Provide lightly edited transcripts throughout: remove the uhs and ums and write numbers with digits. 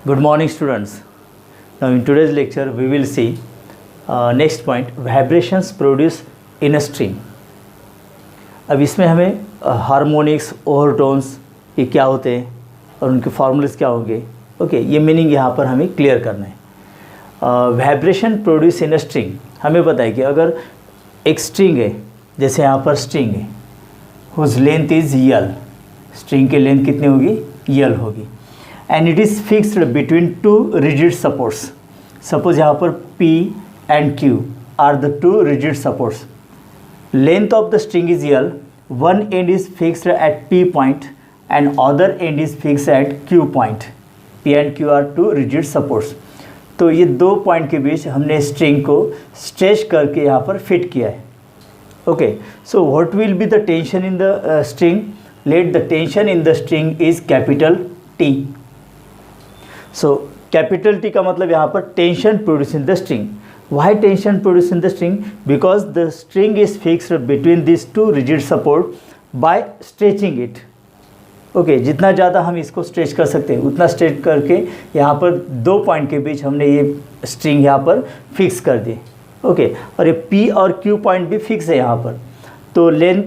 Good morning, students. Now in today's lecture we will see next point, vibrations produced in a string. अब इसमें हमें harmonics, overtones ये क्या होते हैं और उनके फार्मूलेस क्या होंगे, ओके ये मीनिंग यहाँ पर हमें क्लियर करना है. Vibration produce in a string, हमें पता है कि अगर एक स्ट्रिंग है, जैसे यहाँ पर स्ट्रिंग है whose length is L, string की लेंथ कितनी होगी, यल होगी, and it is fixed between two rigid supports. Suppose यहाँ पर P and Q are the two rigid supports. Length of the string is L, one end is fixed at P point and other end is fixed at Q point. P and Q are two rigid supports. तो ये दो point के बीच हमने string को stretch करके यहाँ पर fit किया है. Okay, so what will be the tension in the string? Let the tension in the string is capital T. सो कैपिटल T का मतलब यहाँ पर tension produce in the string. Why tension produce in the string? Because the string is fixed between this two rigid support by stretching it. Okay, जितना ज़्यादा हम इसको stretch कर सकते हैं उतना स्ट्रेच करके यहाँ पर दो पॉइंट के बीच हमने ये स्ट्रिंग यहाँ पर फिक्स कर दी. ओके, और ये P और Q पॉइंट भी फिक्स है यहाँ पर. तो लेंथ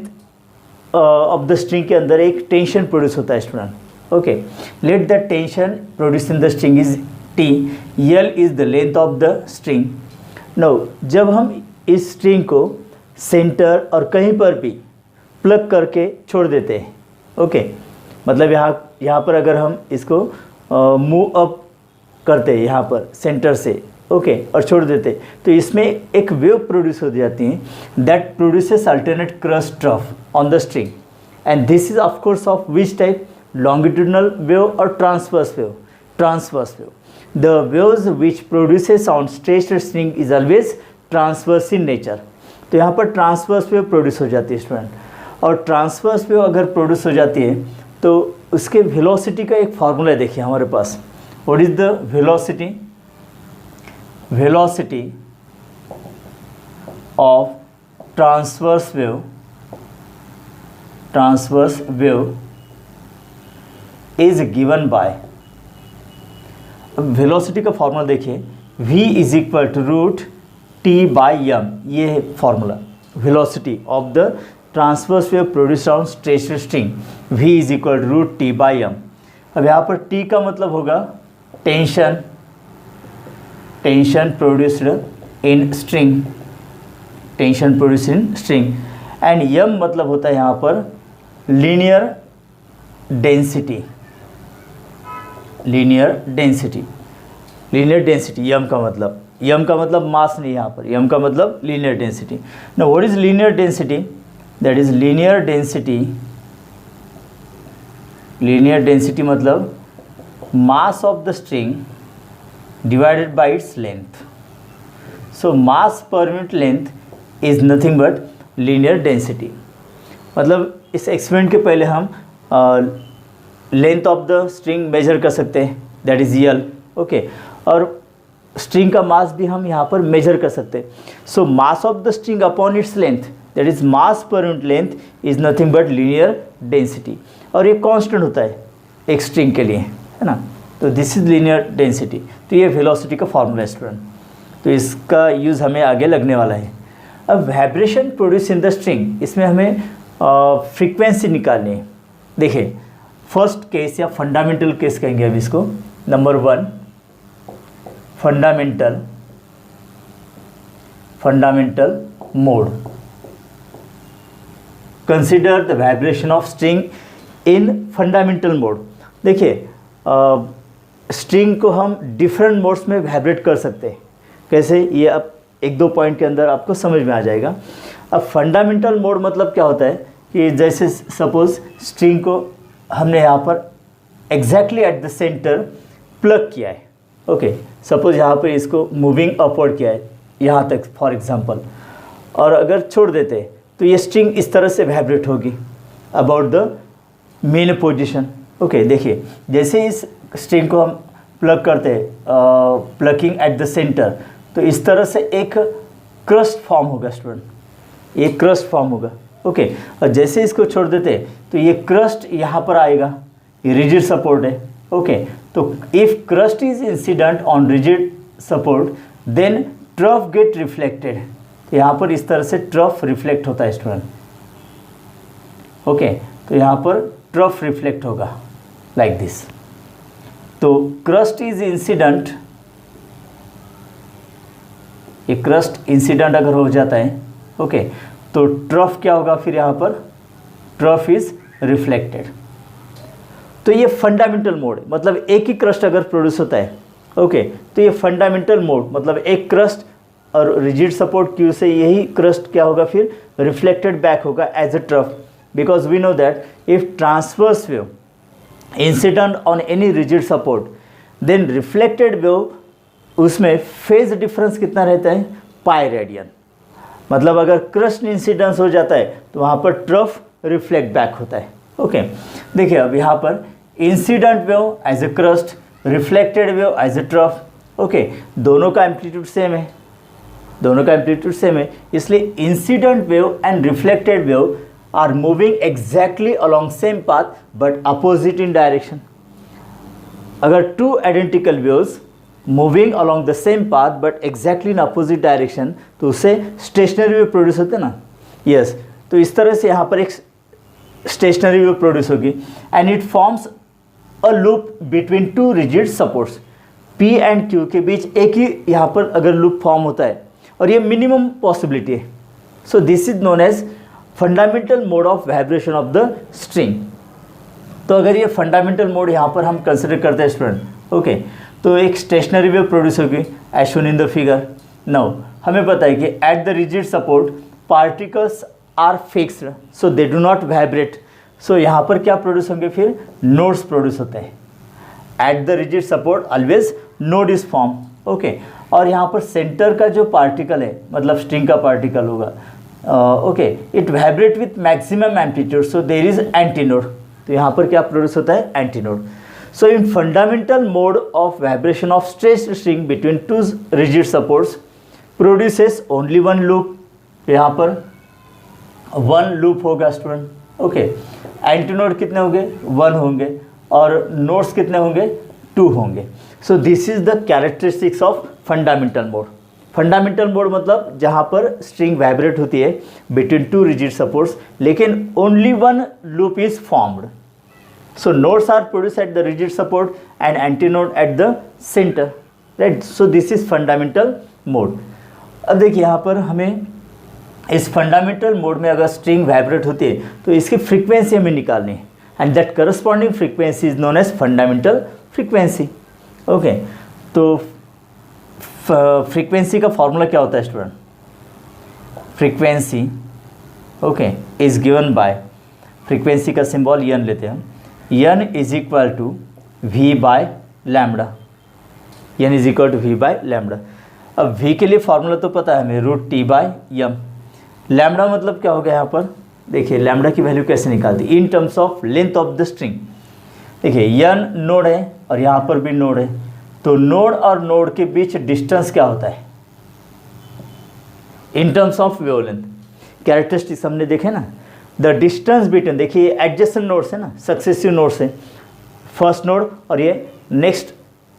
ऑफ द स्ट्रिंग के अंदर एक टेंशन प्रोड्यूस होता है student. Okay, let the tension produce in the string is T. L is the length of the string. No, जब हम इस स्ट्रिंग को सेंटर और कहीं पर भी प्लग करके छोड़ देते हैं, ओके मतलब यहाँ पर अगर हम इसको मूव अप करते हैं यहाँ पर सेंटर से, ओके और छोड़ देते, तो इसमें एक वेव प्रोड्यूस हो जाती है that produces alternate crust trough on the string. And this is of course of which type? longitudinal wave or transverse wave. Transverse wave, the waves which produces on stretched string is always transverse in nature. तो यहाँ पर transverse wave produce हो जाती है student. और transverse wave अगर produce हो जाती है तो उसके वेलोसिटी का एक फार्मूला देखिए हमारे पास. What is the velocity? Velocity of transverse wave is given by, velocity का फॉर्मूला देखिए, v is equal to root T by m. ये है formula velocity of the transverse wave produced on stretched string. v is equal to root T by m. अब यहाँ पर T का मतलब होगा tension produced in string, tension produced in string. And m मतलब होता है यहाँ पर linear density. Linear density m का मतलब मास नहीं, यहाँ पर यम का मतलब linear density. Now what is linear density? That is linear density मतलब mass of the string divided by its length. So mass per unit length is nothing but linear density. मतलब इस experiment के पहले हम length of the string measure कर सकते हैं, that is l. Okay, और स्ट्रिंग का मास भी हम यहाँ पर मेजर कर सकते हैं. So mass of the string upon its length, that is mass per unit length is nothing but linear density. और ये कांस्टेंट होता है एक स्ट्रिंग के लिए, है ना. तो दिस इज़ लीनियर डेंसिटी. तो ये वेलोसिटी का फॉर्मूला है स्टूडेंट. तो इसका यूज़ हमें आगे लगने वाला है. अब vibration produce in the string, इसमें हमें फ्रीक्वेंसी निकालनी है. देखिए, फर्स्ट केस या फंडामेंटल केस कहेंगे अब इसको. Number 1, fundamental mode. Consider the vibration of string in fundamental mode. देखिए, स्ट्रिंग को हम डिफरेंट मोड्स में वाइब्रेट कर सकते हैं. कैसे, ये अब एक दो पॉइंट के अंदर आपको समझ में आ जाएगा. अब फंडामेंटल मोड मतलब क्या होता है कि जैसे सपोज स्ट्रिंग को हमने यहाँ पर exactly at the centre plug किया है. ओके, सपोज यहाँ पर इसको मूविंग अपवर्ड किया है यहाँ तक फॉर एग्जांपल, और अगर छोड़ देते तो ये स्ट्रिंग इस तरह से वाइब्रेट होगी about the main position. Okay, देखिए जैसे इस स्ट्रिंग को हम प्लग करते हैं, प्लगिंग एट द सेंटर, तो इस तरह से एक क्रस्ट फॉर्म होगा स्टूडेंट, ये क्रस्ट फॉर्म होगा. ओके, और जैसे इसको छोड़ देते तो ये क्रस्ट यहाँ पर आएगा, ये रिजिड सपोर्ट है, ओके, तो if crest is incident on rigid support then trough get reflected. यहाँ पर इस तरह से ट्रफ रिफ्लेक्ट होता है स्टूडेंट। ओके, तो यहाँ पर ट्रफ रिफ्लेक्ट होगा लाइक दिस। तो क्रस्ट इज इंसिडेंट, ये क्रस्ट इंसिडेंट अगर हो जाता है ओके, तो ट्रफ क्या होगा फिर यहाँ पर, ट्रफ इज रिफ्लेक्टेड। तो ये फंडामेंटल मोड, मतलब एक ही क्रस्ट अगर प्रोड्यूस होता है ओके, तो ये फंडामेंटल मोड मतलब एक क्रस्ट और रिजिड सपोर्ट क्यू से यही क्रस्ट क्या होगा फिर रिफ्लेक्टेड बैक होगा as a trough, because we know that if transverse wave incident on any rigid support then reflected wave उसमें फेज डिफरेंस कितना रहता है, पाई रेडियन। मतलब अगर क्रस्ट इंसिडेंस हो जाता है तो वहाँ पर ट्रफ रिफ्लेक्ट बैक होता है। ओके, देखिए अब यहाँ पर incident wave as a crest, reflected wave as a trough. Okay, दोनों का एम्पलीट्यूड सेम है, दोनों का एम्पलीट्यूड सेम है, इसलिए incident wave and reflected wave are moving exactly along same path but opposite in direction. अगर two identical waves moving along the same path but exactly in opposite direction तो उससे stationery wave produce होते हैं ना। Yes, तो इस तरह से यहाँ पर एक स्टेशनरी वेव प्रोड्यूस होगी and it forms a loop between two rigid supports. P and Q के बीच एक ही यहाँ पर अगर लूप फॉर्म होता है और ये मिनिमम पॉसिबिलिटी है। So this is known as fundamental mode of vibration of the string. तो अगर ये फंडामेंटल मोड यहाँ पर हम कंसिडर करते हैं स्टूडेंट ओके, तो एक स्टेशनरी वेव प्रोड्यूस होगी as shown in the figure. Now हमें पता है कि at the rigid support particles are fixed so they do not vibrate. So यहाँ पर क्या प्रोड्यूस होंगे फिर, नोड्स प्रोड्यूस होते हैं। Eight the rigid support always node is form okay, और यहाँ पर सेंटर का जो पार्टिकल है मतलब स्ट्रिंग का पार्टिकल होगा okay, it vibrate with maximum amplitude so there is antinode. तो यहाँ पर क्या प्रोड्यूस होता है, antinode. So in fundamental mode of vibration of stressed string between two rigid supports produces only one loop। यहाँ पर one loop होगा student okay. Antinode कितने होंगे, 1 होंगे, और नोड्स कितने होंगे, 2 होंगे। सो this is the characteristics of fundamental mode. Fundamental mode मतलब जहाँ पर स्ट्रिंग वाइब्रेट होती है बिटवीन टू रिजिड सपोर्ट्स लेकिन only one loop is formed. So nodes are produced at the rigid support and antinode at the center, right? So this is fundamental mode। अब देखिए यहाँ पर हमें इस फंडामेंटल मोड में अगर स्ट्रिंग वाइब्रेट होती है तो इसकी फ्रीक्वेंसी हमें निकालनी है and that corresponding frequency is known as fundamental frequency. Okay, तो फ्रीक्वेंसी का फॉर्मूला क्या होता है student, frequency okay is given by, frequency का सिंबल एन लेते हैं, n is equal to V by lambda, n is equal to V by lambda. अब v के लिए फॉर्मूला तो पता है हमें, root T by M. Lambda मतलब क्या हो गया यहाँ पर, देखिए लैम्डा की वैल्यू कैसे निकालती in terms of length of the string. देखिए n नोड है और यहाँ पर भी नोड है, तो नोड और नोड के बीच डिस्टेंस क्या होता है in terms of wavelength. Characteristics हमने देखे ना, द डिस्टेंस बिटवीन, देखिए एडजेसेंट नोड्स है ना, सक्सेसिव नोड्स है, फर्स्ट नोड और ये नेक्स्ट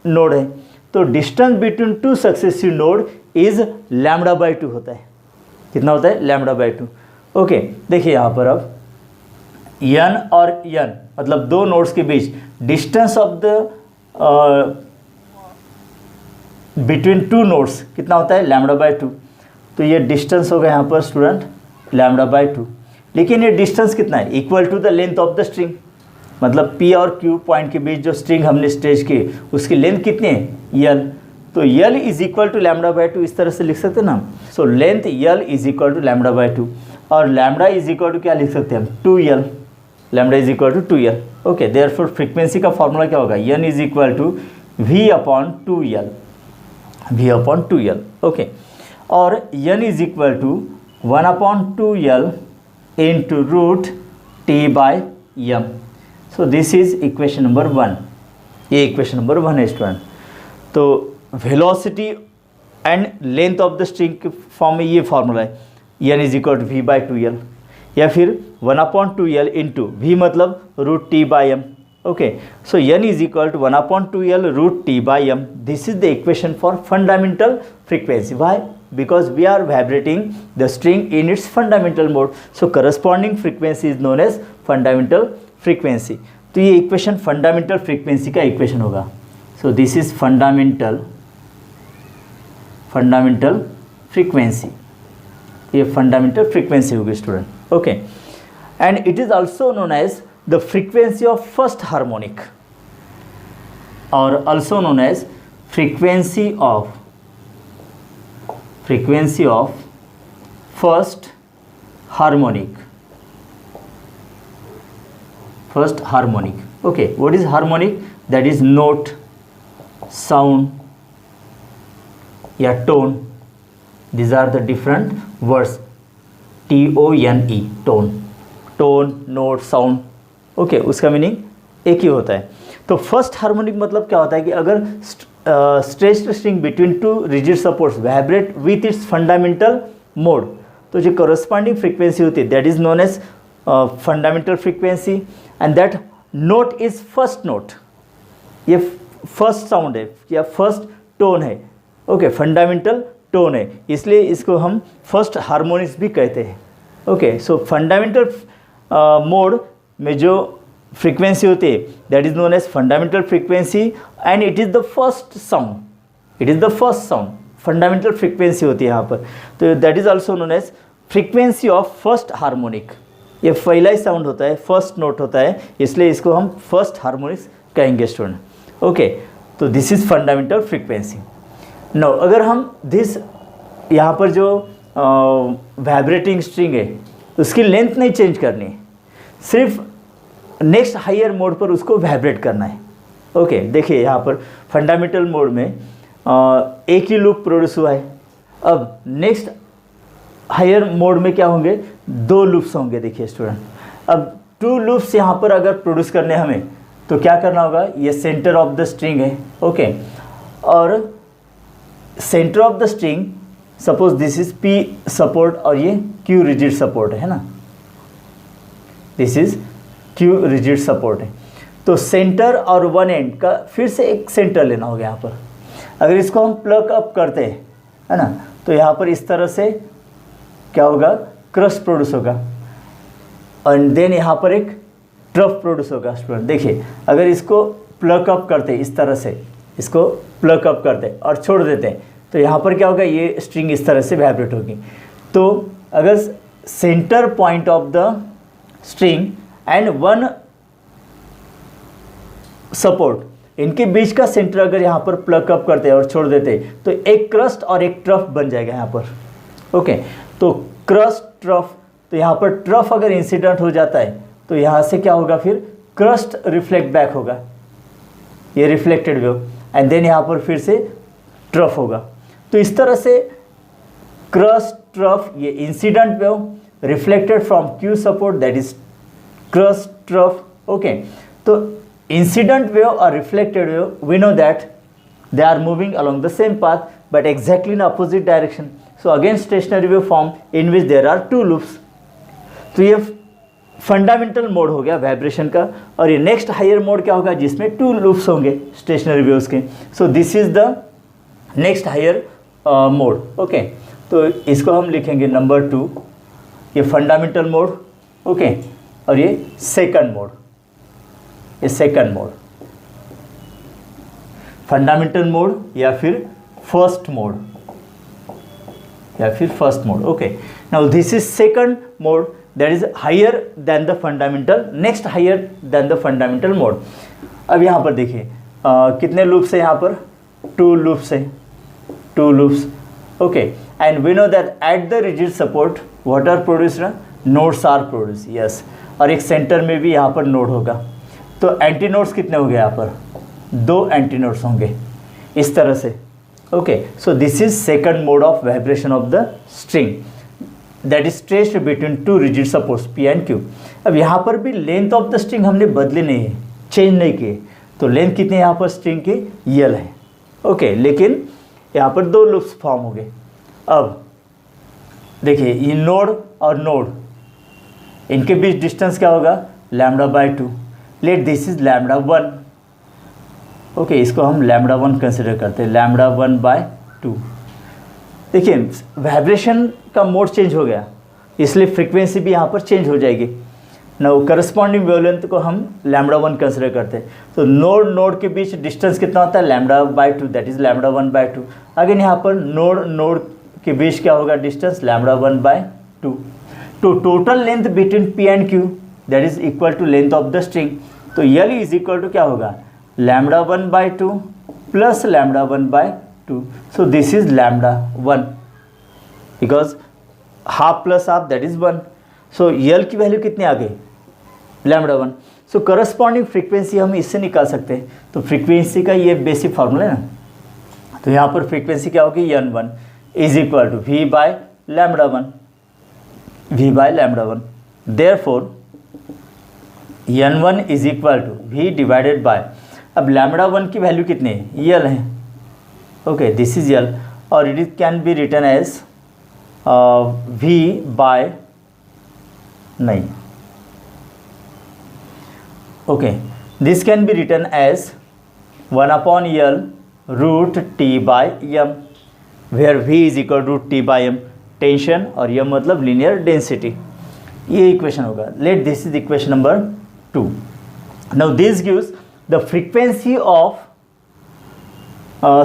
नोड है, तो distance between two successive node is lambda by 2 होता है। कितना होता है, लैम्डा बाई 2। ओके, देखिए यहाँ पर अब n और n मतलब दो नोड्स के बीच distance of the between two nodes कितना होता है, लैम्डा बाई 2। तो ये डिस्टेंस होगा यहाँ पर स्टूडेंट लैम्डा बाई 2, लेकिन ये डिस्टेंस कितना है, equal to the length of the string. मतलब P और Q पॉइंट के बीच जो स्ट्रिंग हमने स्ट्रेच की उसकी लेंथ कितनी है, L। तो L is equal to lambda by 2 इस तरह से लिख सकते हैं ना। So length L is equal to lambda by 2 और लैम्डा इज इक्वल टू क्या लिख सकते हैं हम, 2L। Lambda is equal to 2L। Okay, therefore frequency का फॉर्मूला क्या होगा, n is equal to V upon 2L, V upon 2L। Okay, और n is equal to 1 upon 2L into root t by m। so this is equation number 1। ये equation number 1 है student. तो velocity and length of the string के form में ये formula है, n is equal to v by 2L, या फिर 1 upon 2L into v मतलब रूट t by m। Okay, so n is equal to 1/2L root T by m. This is the equation for fundamental frequency. Why? Because we are vibrating the string in its fundamental mode. So corresponding frequency is known as fundamental frequency. तो ये equation fundamental frequency का equation होगा. So this is fundamental frequency. ये fundamental frequency होगी student. Okay, and it is also known as the frequency of first harmonic, or also known as frequency of first harmonic. Okay, what is harmonic? That is note, sound या tone. These are the different words. TONE, tone, note, sound. Okay, उसका meaning एक ही होता है. तो first harmonic मतलब क्या होता है कि अगर stretched string between two rigid supports vibrate with its fundamental mode, तो जो करस्पॉन्डिंग फ्रीक्वेंसी होती है that is known as fundamental frequency, and that note is first note. ये फर्स्ट साउंड है या फर्स्ट टोन है. ओके, फंडामेंटल टोन है, इसलिए इसको हम फर्स्ट हार्मोनिक्स भी कहते हैं. ओके, सो फंडामेंटल मोड में जो फ्रीक्वेंसी होती है that is known as fundamental frequency, and it is the first sound. Fundamental frequency होती है यहाँ पर. तो that is also known as frequency of first harmonic. ये पहला ही साउंड होता है, फर्स्ट नोट होता है, इसलिए इसको हम फर्स्ट हार्मोनिक्स कहेंगे स्टूडेंट. ओके, तो this is fundamental frequency. No, अगर हम दिस यहाँ पर जो वाइब्रेटिंग स्ट्रिंग है उसकी लेंथ नहीं चेंज करनी है, सिर्फ नेक्स्ट हायर मोड पर उसको वाइब्रेट करना है. ओके, देखिए यहाँ पर फंडामेंटल मोड में एक ही लूप प्रोड्यूस हुआ है. अब नेक्स्ट हायर मोड में क्या होंगे, 2 लूप्स होंगे. देखिए स्टूडेंट, अब 2 लूप्स यहाँ पर अगर प्रोड्यूस करने हमें तो क्या करना होगा, ये सेंटर ऑफ द स्ट्रिंग है. ओके, और centre of the string suppose this is P support और ये Q रिजिड सपोर्ट है ना, this is Q rigid support है. तो सेंटर और वन एंड का फिर से एक सेंटर लेना होगा यहाँ पर. अगर इसको हम प्लग अप करते हैं है ना, तो यहाँ पर इस तरह से क्या होगा, क्रस्ट प्रोड्यूस होगा, एंड देन यहाँ पर एक ट्रफ प्रोड्यूस होगा. स्टूडेंट देखिए, अगर इसको प्लग अप करते इस तरह से, इसको प्लग अप करते और छोड़ देते हैं तो यहाँ पर क्या होगा, ये स्ट्रिंग इस तरह से वाइब्रेट होगी. तो अगर centre point of the string and one support, इनके बीच का सेंटर अगर यहाँ पर प्लग अप करते और छोड़ देते तो एक क्रस्ट और एक ट्रफ बन जाएगा यहाँ पर. ओके, तो क्रस्ट ट्रफ, तो यहाँ पर ट्रफ अगर इंसिडेंट हो जाता है तो यहाँ से क्या होगा, फिर क्रस्ट रिफ्लेक्ट बैक होगा, ये रिफ्लेक्टेड वेव, एंड देन यहाँ पर फिर से ट्रफ होगा. तो इस तरह से क्रस्ट ट्रफ, ये incident wave reflected from Q support that is crest trough. Okay, तो इंसिडेंट वेव और reflected wave we know that they are moving along the same path but exactly in opposite direction. So again stationary wave form in which there are 2 loops. तो ये fundamental mode हो गया vibration का, और ये next higher mode क्या होगा, जिसमें 2 लूप्स होंगे स्टेशनरी वेव्स के. So this is the next higher mode. Okay, तो इसको हम लिखेंगे नंबर 2, ये फंडामेंटल मोड. ओके, और ये सेकंड मोड, ये सेकंड मोड, फंडामेंटल मोड या फिर first mode, okay. Now this is second mode that is higher than the fundamental, next higher than the fundamental mode. अब यहाँ पर देखिए कितने लूप्स है, यहाँ पर 2 लूप्स है, 2 loops. Okay, and we know that at the rigid support what are produced, nodes are produce. Yes, और एक सेंटर में भी यहाँ पर नोड होगा. तो एंटी नोड्स कितने हो गए, यहाँ पर 2 एंटी नोड्स होंगे इस तरह से. Okay, so this is second mode of vibration of the string that is stretched between 2 rigid supports P and Q. अब यहाँ पर भी लेंथ ऑफ द स्ट्रिंग हमने बदली नहीं है, चेंज नहीं किए. तो लेंथ कितनी यहाँ पर स्ट्रिंग की, L है. ओके, लेकिन यहाँ पर 2 लूप्स फॉर्म हो गए. अब देखिए ये नोड और नोड, इनके बीच डिस्टेंस क्या होगा, λ/2. Let this is lambda 1, okay, इसको हम लैम्डा 1 कंसिडर करते हैं, लैम्डा 1/2। देखिए वाइब्रेशन का मोड चेंज हो गया, इसलिए फ्रीक्वेंसी भी यहाँ पर चेंज हो जाएगी। नाउ करस्पॉन्डिंग वेवलेंथ को हम लैम्डा 1 कंसिडर करते हैं, तो नोड के बीच डिस्टेंस कितना होता है, λ/2, दैट इज लैम्डा 1/2। अगेन यहाँ पर नोड के बीच क्या होगा डिस्टेंस, लैम्डा 1/2। तो total length between P and Q that is equal to length of the string, तो L इज इक्वल टू क्या होगा, lambda 1/2 plus lambda 1/2, so this is lambda 1 because half plus half that is 1, so L की value कितनी आ गई, lambda 1। सो corresponding frequency हम इससे निकाल सकते हैं, तो फ्रीक्वेंसी का ये बेसिक फार्मूला है ना, तो यहाँ पर फ्रीक्वेंसी क्या होगी, N1 is equal to V by lambda 1, V by lambda 1, therefore N1 is equal to V divided by, अब लैम्डा 1 की वैल्यू कितनी है, L है, ओके, दिस इज L, और it can be written as V by, नहीं, okay, this can be written as 1/L root T by m, where V is equal to T by m, tension, और m मतलब linear density, ये equation होगा। Let this is equation number 2। Now this gives the frequency of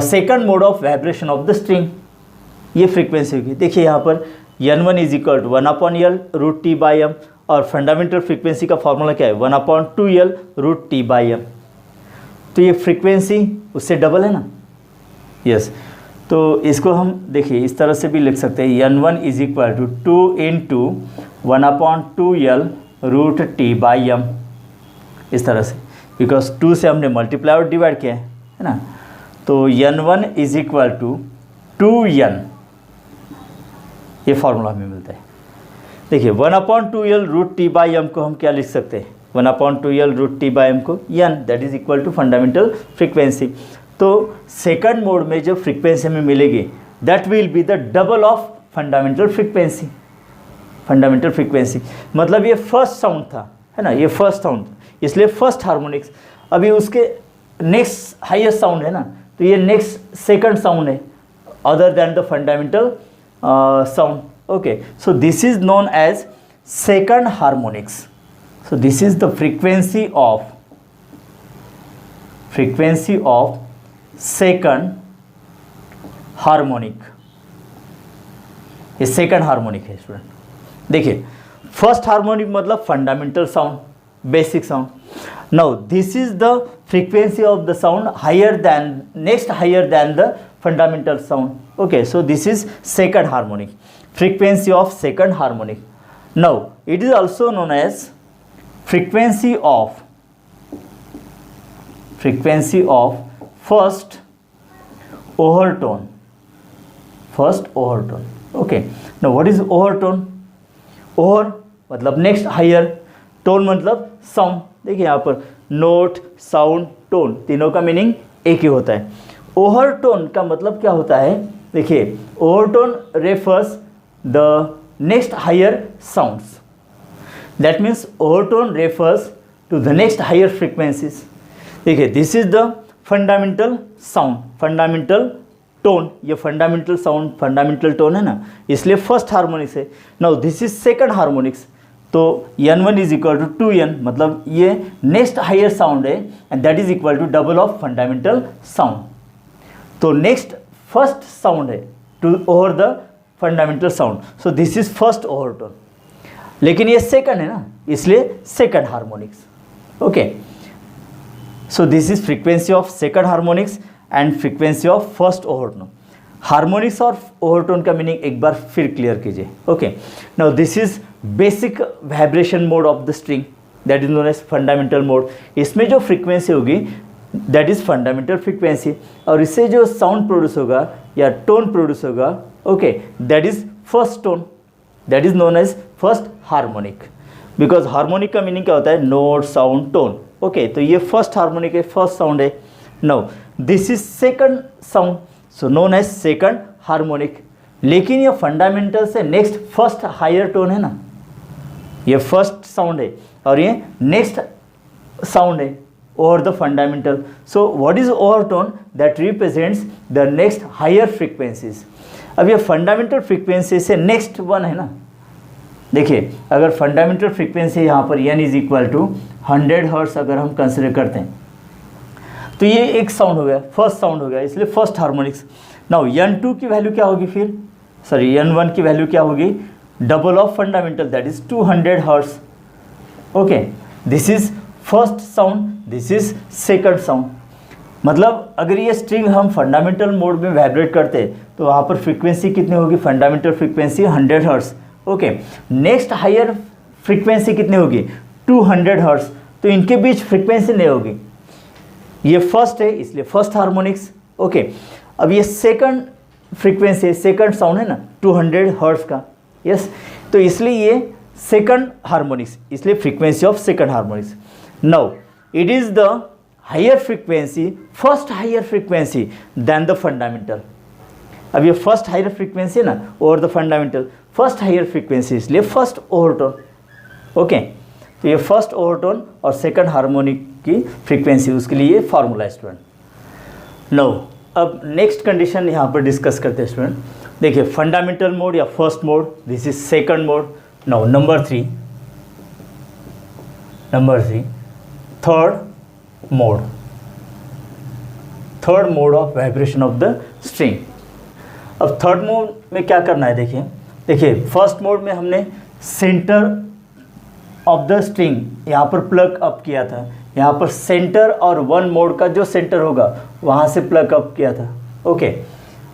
second mode of vibration of the string, ये frequency होगी। देखिए यहाँ पर N1 is equal to 1/L root T by m, और fundamental frequency का formula क्या है, 1/2L root T by m, तो ये फ्रीक्वेंसी उससे डबल है ना, यस। तो इसको हम देखिए इस तरह से भी लिख सकते हैं, N1 is equal to 2 into 1/2L root T by m, इस तरह से, बिकॉज 2 से हमने मल्टीप्लाई और डिवाइड किया है ना, तो N1 is equal to 2N, ये फॉर्मूला हमें मिलता है। देखिए 1/2L root T by m को हम क्या लिख सकते हैं, 1/2L root T by m को N, that is equal to fundamental frequency. तो सेकंड मोड में जो फ्रीक्वेंसी हमें मिलेगी that will be the double of fundamental frequency. Fundamental frequency मतलब ये फर्स्ट साउंड था, है ना, ये फर्स्ट साउंड, इसलिए फर्स्ट हार्मोनिक्स। अभी उसके नेक्स्ट हाईएस्ट साउंड है ना, तो ये नेक्स्ट सेकंड साउंड है other than the fundamental sound, okay, so this is known as second harmonics. So this is the frequency of second harmonic, ये second harmonic है student. देखिए फर्स्ट हार्मोनिक मतलब fundamental sound, basic sound. Now this is the frequency of the sound higher than, next higher than the fundamental sound, okay, so this is second harmonic, frequency of second harmonic. Now it is also known as frequency of first overtone, okay। Now what is overtone? over मतलब next higher, tone मतलब sound. देखिए यहाँ पर note, sound, tone, तीनों का meaning एक ही होता है। ओवरटोन का मतलब क्या होता है, देखिए overtone refers the next higher sounds, that means overtone refers to the next higher frequencies। देखिए this is the fundamental sound, fundamental tone, ये fundamental sound, fundamental tone है ना, इसलिए first harmonics है। now this is second harmonics, तो N1 is equal to 2N, मतलब ये next higher sound है and that is equal to double of fundamental sound। तो next first sound है to over the fundamental sound, so this is first overtone, लेकिन ये second है ना, इसलिए second harmonics, okay. So this is frequency of second harmonics and frequency of first overtone. Harmonics और overtone का meaning एक बार फिर क्लियर कीजिए, okay. Now this is basic vibration mode of the string, that is known as fundamental mode. इसमें जो frequency होगी that is fundamental frequency, और इससे जो साउंड प्रोड्यूस होगा या टोन प्रोड्यूस होगा, okay, that is first tone, that is known as first harmonic. Because harmonic का मीनिंग क्या होता है, नोट, साउंड, टोन, ओके। तो ये फर्स्ट हार्मोनिक है, फर्स्ट साउंड है। Now this is second sound, so known as second harmonic. लेकिन ये फंडामेंटल से नेक्स्ट फर्स्ट हायर टोन है ना, ये फर्स्ट साउंड है और ये नेक्स्ट sound है over the fundamental. So what is overtone? That represents the next higher frequencies. अब ये फंडामेंटल फ्रीक्वेंसी से नेक्स्ट वन है ना, देखिए अगर फंडामेंटल फ्रीक्वेंसी यहाँ पर n is equal to 100 hertz अगर हम कंसिडर करते हैं तो ये एक साउंड हो गया, फर्स्ट साउंड हो गया, इसलिए फर्स्ट हार्मोनिक्स. नाउ n2 की वैल्यू क्या होगी, फिर सॉरी n1 की वैल्यू क्या होगी, double of fundamental that is 200 hertz. Okay, this is first sound, this is second sound. मतलब अगर ये स्ट्रिंग हम फंडामेंटल मोड में वाइब्रेट करते तो वहाँ पर फ्रीक्वेंसी कितनी होगी, fundamental frequency 100 hertz. Okay, next higher frequency कितनी होगी, 200 हर्ट्ज. तो इनके बीच फ्रीक्वेंसी नहीं होगी, ये फर्स्ट है इसलिए फर्स्ट हार्मोनिक्स. ओके, अब ये सेकंड फ्रीक्वेंसी, सेकंड साउंड है ना 200 हर्ट्ज का. यस, तो इसलिए ये सेकंड हार्मोनिक्स, इसलिए frequency of second harmonics. Now it is the higher frequency, first higher frequency than the fundamental. अब ये फर्स्ट हायर फ्रीक्वेंसी है ना over the fundamental, first higher frequency इसलिए फर्स्ट ओवरटोन. ओके, तो ये फर्स्ट ओवरटोन और second harmonic की frequency, उसके लिए ये फार्मूला है स्टूडेंट. नो, अब नेक्स्ट कंडीशन यहाँ पर डिस्कस करते हैं स्टूडेंट. देखिए फंडामेंटल मोड या first mode, this is second mode. Now number three, third mode, third mode of vibration of the string. अब थर्ड मोड में क्या करना है, देखिए फर्स्ट मोड में हमने सेंटर ऑफ द स्ट्रिंग यहाँ पर प्लग अप किया था, यहाँ पर सेंटर और वन मोड का जो सेंटर होगा वहाँ से प्लग अप किया था. ओके,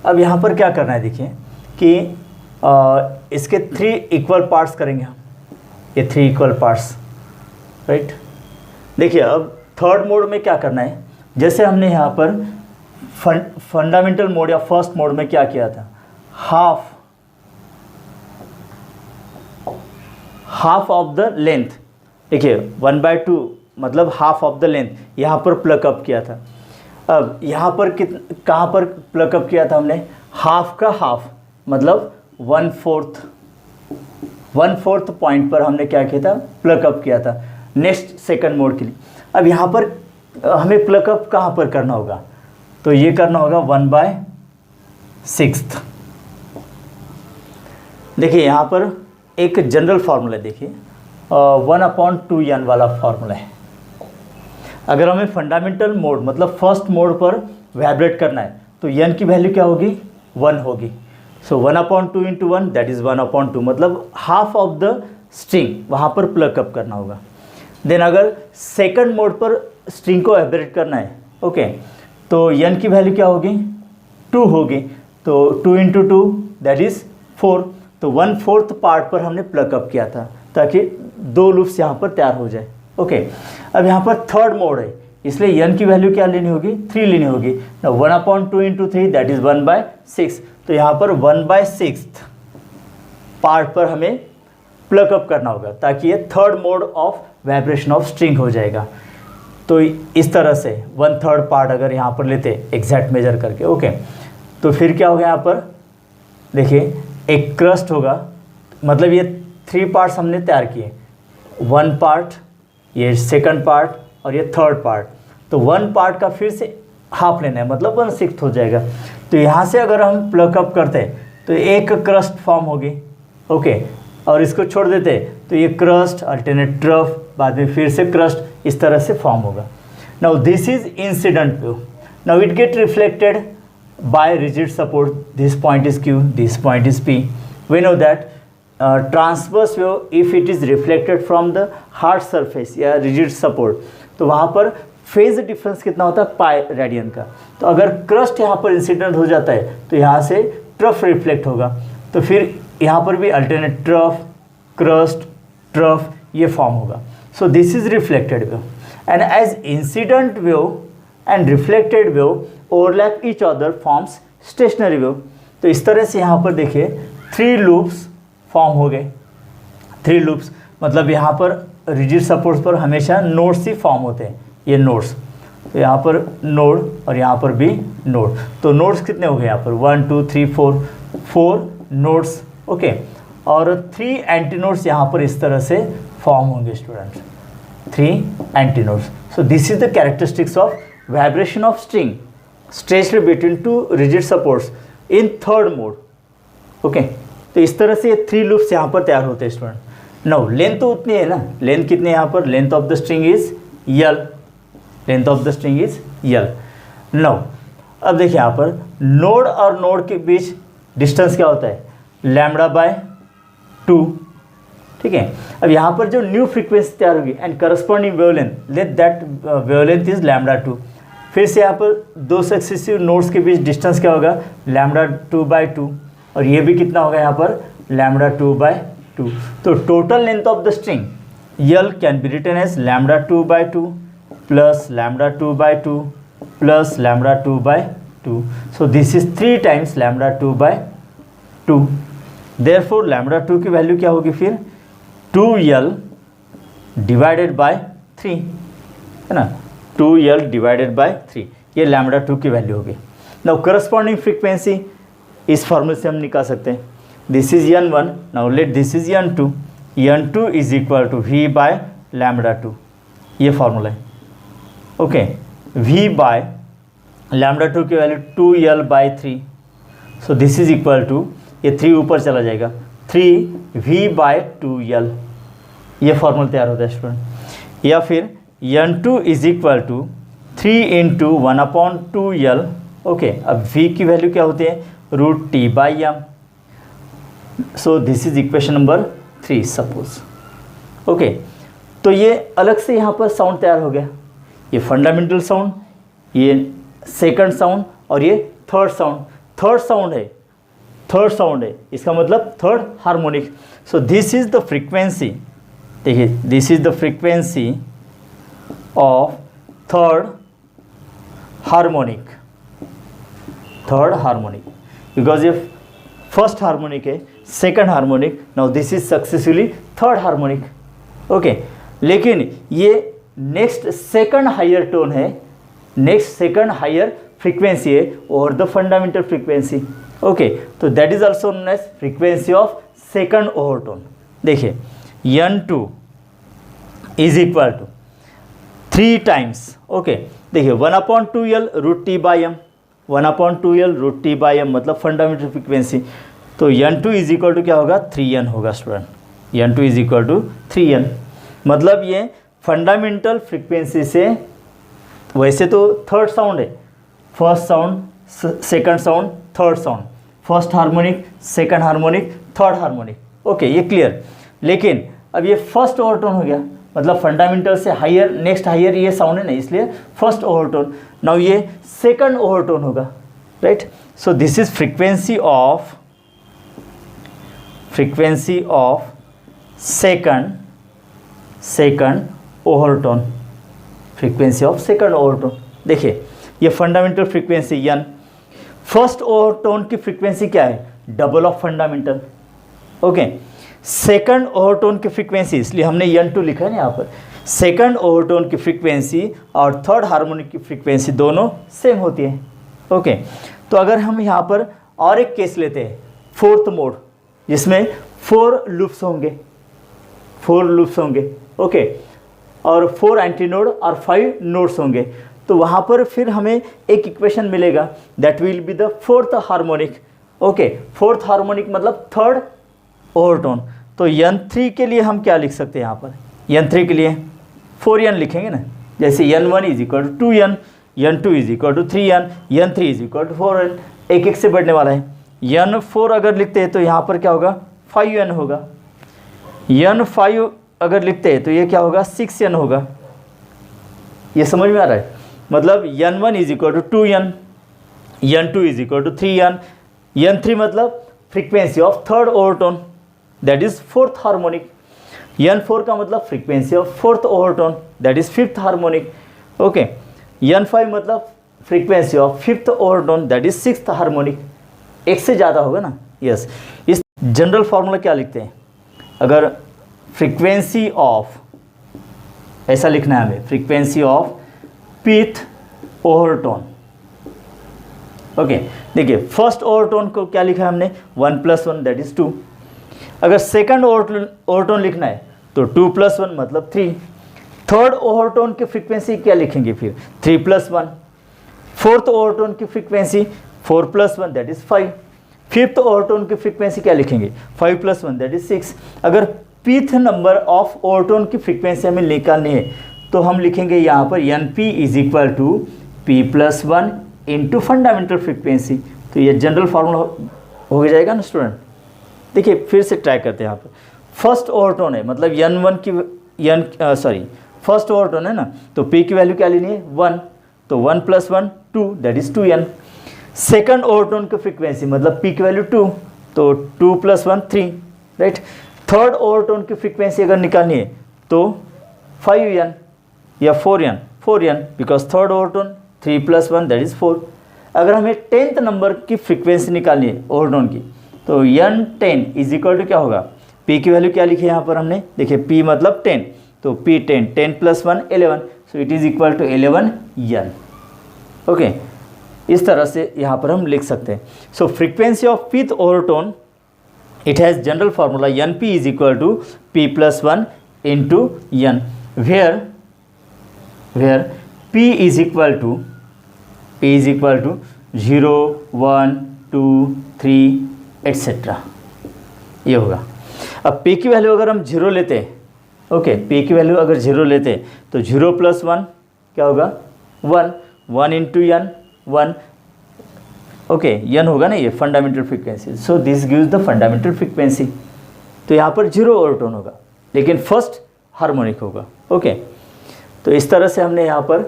अब यहाँ पर क्या करना है, देखिए कि इसके 3 इक्वल पार्ट्स करेंगे हम, ये 3 इक्वल पार्ट्स, राइट. देखिए अब थर्ड मोड में क्या करना है, जैसे हमने यहाँ पर फंडामेंटल मोड या फर्स्ट मोड में क्या किया था, हाफ ऑफ द लेंथ, देखिए 1/2 मतलब हाफ ऑफ द लेंथ यहाँ पर प्लग अप किया था. अब यहाँ पर कहाँ पर प्लग अप किया था हमने, हाफ का हाफ मतलब 1/4 पॉइंट पर हमने क्या किया था, प्लग अप किया था नेक्स्ट सेकंड मोड के लिए. अब यहाँ पर हमें प्लग अप कहाँ पर करना होगा, तो ये करना होगा 1/6. देखिए यहाँ पर एक जनरल फार्मूला है, देखिए 1/2n वाला फार्मूला है. अगर हमें फंडामेंटल मोड मतलब फर्स्ट मोड पर वाइब्रेट करना है तो n की वैल्यू क्या होगी, 1 होगी. सो 1/2 इंटू 1 दैट इज़ 1/2, मतलब हाफ ऑफ द स्ट्रिंग वहाँ पर प्लग अप करना होगा. देन अगर सेकंड मोड पर स्ट्रिंग को वाइब्रेट करना है, ओके, तो n की वैल्यू क्या होगी, 2 होगी. तो 2 इंटू 2 दैट इज़ 4. तो 1/4 पार्ट पर हमने प्लग अप किया था ताकि 2 लूप्स यहाँ पर तैयार हो जाए. ओके, अब यहाँ पर थर्ड मोड है इसलिए n की वैल्यू क्या लेनी होगी, 3 लेनी होगी. 1/2 इंटू 3 दैट इज़ 1/6. तो यहाँ पर 1/6 पार्ट पर हमें प्लग अप करना होगा ताकि ये third mode of vibration of string हो जाएगा. तो इस तरह से 1/3 पार्ट अगर यहाँ पर लेते एग्जैक्ट मेजर करके, ओके, तो फिर क्या होगा, यहाँ पर देखिए एक क्रस्ट होगा, मतलब ये 3 पार्ट्स हमने तैयार किए, 1 पार्ट, ये सेकंड पार्ट और ये थर्ड पार्ट. तो 1 पार्ट का फिर से हाफ लेना है मतलब 1/6 हो जाएगा. तो यहाँ से अगर हम प्लग अप करते तो एक क्रस्ट फॉर्म होगी. ओके, और इसको छोड़ देते तो ये क्रस्ट अल्टरनेट ट्रफ, बाद में फिर से क्रस्ट, इस तरह से फॉर्म होगा. Now this is incident wave. Now it get reflected by rigid support. This point is Q, this point is P. We know that transverse wave if it is reflected from the hard surface या rigid support, तो वहाँ पर phase difference कितना होता है, pi radian का. तो अगर क्रस्ट यहाँ पर इंसिडेंट हो जाता है तो यहाँ से ट्रफ रिफ्लेक्ट होगा. तो फिर यहाँ पर भी अल्टरनेट ट्रफ, क्रस्ट, ट्रफ ये फॉर्म होगा. So this is reflected wave and as incident wave and reflected wave overlap each other forms stationary wave. तो इस तरह से यहाँ पर देखिए 3 लूप्स फॉर्म हो गए. 3 लूप्स मतलब यहाँ पर रिजिड सपोर्ट्स पर हमेशा नोड्स ही फॉर्म होते हैं, ये नोड्स. तो यहाँ पर नोड और यहाँ पर भी नोड. तो नोड्स कितने हो गए यहाँ पर, 1 2 3 4 नोड्स. ओके, और 3 एंटी नोड्स यहाँ पर इस तरह से फॉर्म होंगे student. 3 antinodes. So this is the characteristics of vibration of string stretched between two rigid supports in third mode. Okay, तो इस तरह से 3 लूप्स यहाँ पर तैयार होते हैं स्टूडेंट. नाउ लेंथ तो उतनी है ना, लेंथ कितनी है यहाँ पर, length of the string is L, length of the string is L. Now अब देखिए यहाँ पर नोड और नोड के बीच डिस्टेंस क्या होता है, लैम्बडा बाय 2. ठीक है, अब यहाँ पर जो न्यू फ्रीक्वेंसी तैयार होगी and corresponding wavelength, let that wavelength is lambda 2. फिर से यहाँ पर दो सक्सेसिव नोड्स के बीच डिस्टेंस क्या होगा, लैम्बडा 2/2, और ये भी कितना होगा यहाँ पर, लैम्बडा 2/2. तो total length of the string L can be written as lambda 2/2 plus lambda 2/2 plus lambda 2/2. So this is 3 times lambda 2/2. Therefore lambda 2 की वैल्यू क्या होगी फिर, 2l डिवाइडेड बाय 3, है ना, 2l डिवाइडेड बाय 3, ये लैम्बडा 2 की value होगी. Now corresponding frequency इस फॉर्मूले से हम निकाल सकते हैं. This is n1, now let this is n2, n2 is equal to v by lambda 2, ये फॉर्मूला है. ओके, v बाय लैम्बडा 2 की value 2l by 3. So this is equal to, ये 3 ऊपर चला जाएगा, 3v/2l, ये फॉर्मूला तैयार होता है स्टूडेंट. या फिर n2 is equal to 3 into 1/2l. Okay, अब v की वैल्यू क्या होती है, √t/m. So this is equation number 3 suppose. Okay, तो ये अलग से यहाँ पर साउंड तैयार हो गया, ये फंडामेंटल साउंड, ये सेकंड साउंड और ये थर्ड साउंड. थर्ड साउंड है, इसका मतलब third harmonic. So this is the frequency, देखिए this is the frequency of third harmonic. Because ये फर्स्ट हार्मोनिक है, second harmonic, now this is successively third harmonic. Okay, लेकिन ये नेक्स्ट सेकंड हायर टोन है, next second higher frequency है over the fundamental frequency. Okay, तो that is also known as frequency of second overtone. देखिए n2 is equal to 3 times. Okay, देखिए 1/2l √t/m, 1/2l √t/m मतलब fundamental frequency. तो n2 is equal to क्या होगा, 3n होगा student. n2 is equal to 3n, मतलब ये fundamental frequency से, वैसे तो थर्ड साउंड है, first sound, second sound, third sound, first harmonic, second harmonic, third harmonic. Okay, ये क्लियर. लेकिन अब ये फर्स्ट ओवरटोन हो गया, मतलब फंडामेंटल से हायर, नेक्स्ट हायर ये साउंड है ना, इसलिए फर्स्ट ओवरटोन. नाउ ये सेकंड ओवरटोन होगा, right. So this is frequency of second overtone. Frequency of second overtone. देखिए ये fundamental frequency n, first overtone की फ्रीक्वेंसी क्या है, double of fundamental. Okay, second overtone की फ्रीक्वेंसी, इसलिए हमने n2 लिखा है ना यहाँ पर. सेकंड ओवरटोन की फ्रीक्वेंसी और थर्ड हार्मोनिक की फ्रीक्वेंसी दोनों सेम होती है. ओके, तो अगर हम यहाँ पर और एक केस लेते हैं, फोर्थ मोड, जिसमें 4 लूप्स होंगे. ओके, और 4 एंटीनोड और 5 नोड्स होंगे. तो वहाँ पर फिर हमें एक इक्वेशन मिलेगा, that will be the fourth harmonic. Okay, fourth harmonic मतलब थर्ड ओवरटोन. तो n3 के लिए हम क्या लिख सकते हैं, यहाँ पर n3 के लिए 4n लिखेंगे ना, जैसे n1 is equal to 2n, n2 is equal to 3n, n3 is equal to 4n, एक एक से बढ़ने वाला है. n4 अगर लिखते हैं तो यहाँ पर क्या होगा, 5n होगा. n5 अगर लिखते हैं तो ये क्या होगा, 6n होगा. ये समझ में आ रहा है, मतलब n1 is equal to 2n, n2 is equal to 3n, n3 मतलब frequency of third overtone, that is fourth harmonic. n4 का मतलब frequency of fourth overtone, that is fifth harmonic. Okay, n5 मतलब frequency of fifth overtone, that is sixth harmonic. एक से ज़्यादा होगा ना. Yes, इस जनरल फार्मूला क्या लिखते हैं, अगर फ्रीक्वेंसी ऑफ, ऐसा लिखना है हमें, frequency of pth overtone. Okay, देखिए फर्स्ट ओवरटोन को क्या लिखा है हमने, 1 + 1 दैट इज 2. अगर सेकंड ओवरटोन लिखना है तो 2 + 1 मतलब 3. थर्ड ओवरटोन की फ्रीक्वेंसी क्या लिखेंगे फिर 3+1, फोर्थ ओवरटोन की frequency 4+1 that is 5, fifth overtone की फ्रीक्वेंसी क्या लिखेंगे 5+1 दैट इज 6। अगर pth नंबर ऑफ ओवरटोन की फ्रीक्वेंसी हमें निकालनी है तो हम लिखेंगे यहाँ पर NP is equal to P+1 into fundamental frequency. तो ये जनरल फार्मूला हो जाएगा ना स्टूडेंट। देखिए फिर से ट्राई करते हैं यहाँ पर। फर्स्ट ओवरटोन है मतलब फर्स्ट ओवरटोन है ना, तो P की वैल्यू क्या लेनी है 1, तो 1+1 2 that is 2n। Second overtone की फ्रीक्वेंसी मतलब P की वैल्यू 2, तो 2+1 3, राइट। थर्ड ओवरटोन की फ्रीक्वेंसी अगर निकालनी है तो 5n या 4n because third overtone 3+1 that is 4। अगर हमें 10th नंबर की फ्रीक्वेंसी निकालनी है ओवरटोन की तो n10 इज इक्वल टू क्या होगा, P की वैल्यू क्या लिखी है यहाँ पर हमने, देखिए P मतलब 10, तो P10 10+1 11, so it is equal to 11n। Okay, इस तरह से यहाँ पर हम लिख सकते हैं। So frequency of fifth overtone it has general formula NP is equal to P+1 into n, where P is equal to 0 1 2 3 etc. ये होगा। अब P की वैल्यू अगर हम 0 लेते हैं, ओके, P की वैल्यू अगर 0 लेते हैं तो 0+1 क्या होगा 1 इंटू n 1, ओके n होगा ना ये fundamental frequency, so this gives the fundamental frequency. तो यहाँ पर 0 ओवरटोन होगा लेकिन फर्स्ट हार्मोनिक होगा। ओके, तो इस तरह से हमने यहाँ पर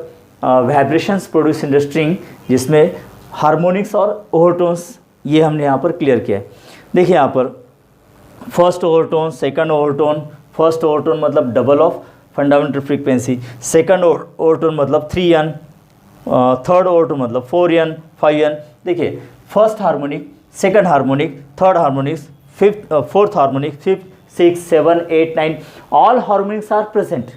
vibrations produce in the string जिसमें हार्मोनिक्स और ओवरटोन्स ये हमने यहाँ पर क्लियर किया है। देखिए यहाँ पर first overtone, second overtone, first overtone मतलब double of fundamental frequency, second overtone मतलब 3n, थर्ड ओवरटोन मतलब 4n 5n। देखिए first harmonic, second harmonic, third harmonic, fourth harmonic, 5th 6 7 8 9 all harmonics are present.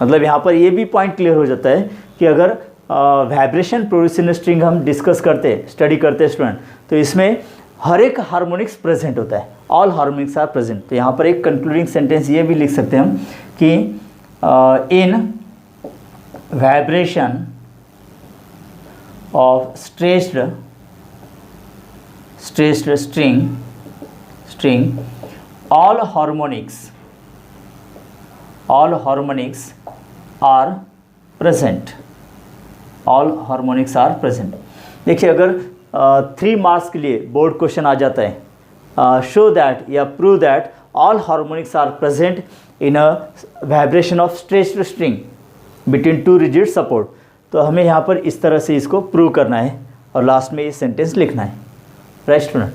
मतलब यहाँ पर ये भी पॉइंट क्लियर हो जाता है कि अगर वाइब्रेशन प्रोड्यूस इन स्ट्रिंग हम डिस्कस करते हैं, स्टडी करते हैं स्टूडेंट, तो इसमें हर एक हार्मोनिक्स प्रेजेंट होता है, ऑल हार्मोनिक्स आर प्रेजेंट। तो यहाँ पर एक कंक्लूडिंग सेंटेंस ये भी लिख सकते हैं हम कि इन vibration of stressed string all harmonics are present, all harmonics are present। देखिए अगर 3 मार्क्स के लिए बोर्ड क्वेश्चन आ जाता है, शो दैट या prove that all harmonics are present in a vibration of stretched string between 2 rigid support, तो हमें यहाँ पर इस तरह से इसको प्रूव करना है और लास्ट में ये सेंटेंस लिखना है, राइट स्टूडेंट।